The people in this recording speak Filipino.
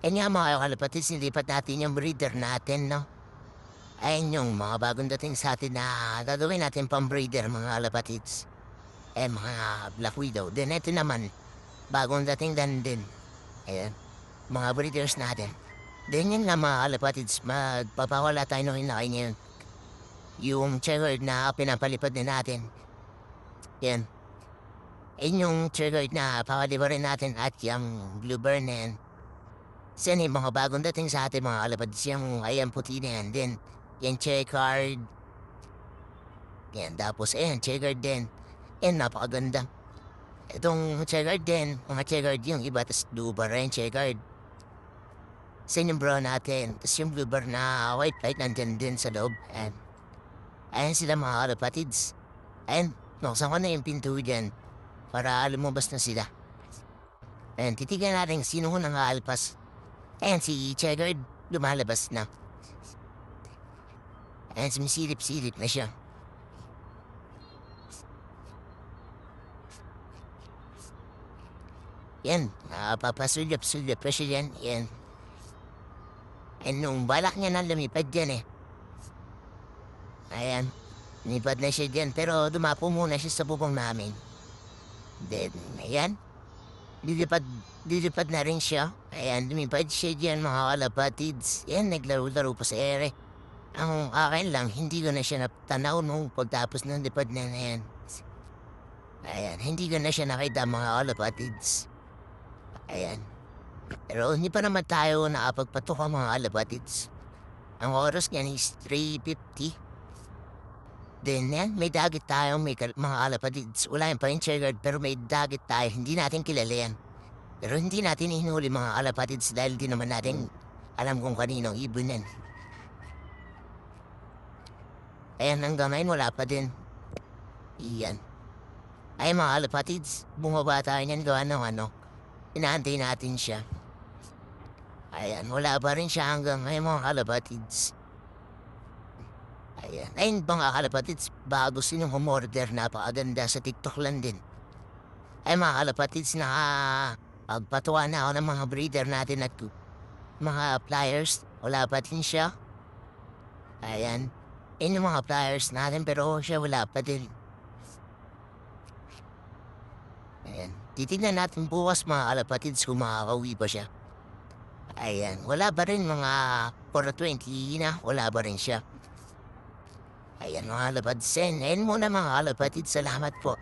Nga mga kalapatids, nilipat natin yung breeder natin, no? Ayun yung mga bagong dating sa atin na gagawin natin pang-breeder, mga kalapatids. Mga Black Widow. Then ito naman, bagong dating din. Ayan, mga breeders natin. Then yun nga mga kalapatids, magpapawala tayo ng inakay ngayon. Yung checkered na pinapalipad na natin. Yan. Ayun yung checkered na papalibarin natin at yung blue burn na yan. Sen mga bagong dating sa atin mga kalapatids yung ayan puti na yan. Then, yan checkered. Yan, tapos ayan, checkered din. Yan, napakaganda. Itong checkered din, mga checkered yung iba, tas blue bar rin checkered. Sen yung brown natin, tas yung blue bar na white light nandyan din sa loob. Ayan sila mga kalapatids. Ayan, nuksan ko na yung pinto dyan para lumabas na sila. Ayan, titignan natin sino ko nang aalpas. Ayan, si checkered, lumalabas na. Ayan, sumisilip-silip na siya. Yan, papasulap-sulap pa siya yan. Yan. Nung balak niya na lumipad dyan eh. Ayan, lumipad na siya dyan pero dumapo muna siya sa bubong namin. Then, ayan, lilipad na rin siya. Ayan, lumipad siya dyan mga kalapatids. Ayan, naglaro-laro pa sa ere. Ang akin lang, hindi ko na siya natanaw nung pagtapos ng lipad na yan. Ayan, hindi ko na siya nakita mga kalapatids. Ayan. Pero hindi pa naman tayo nakapagpatuka mga kalapatids. Ang oras niyan is 3:50. Then yan, may dagit tayo mga kalapatids. Wala yung pa-checkard pero may dagit tayo. Hindi natin kilala yan. Pero hindi natin hinuli mga kalapatids dahil di naman natin alam kung kaninong ibon yan. Ayan, hanggang ngayon wala pa din. Iyan. Ay mga kalapatids, bumaba tayo niyan gawa ng inaantay natin siya. Ayan, wala pa rin siya hanggang ngayon mga kalapatids. Ayan, ayun mga kalapatids, bago sinong umorder, napakaganda sa TikTok lang din. Ay mga kalapatids, pagpatuwa na ako ng mga breeder natin at mga pliers. Wala pa din siya. Ayan, yun yung mga pliers natin pero siya wala pa din. Ayan, titignan natin bukas mga kalapatids kung makakauwi pa siya. Ayan, wala pa rin mga 4:20 na, wala pa rin siya. Ayan mga kalapatids, ayun muna mga kalapatids, salamat po.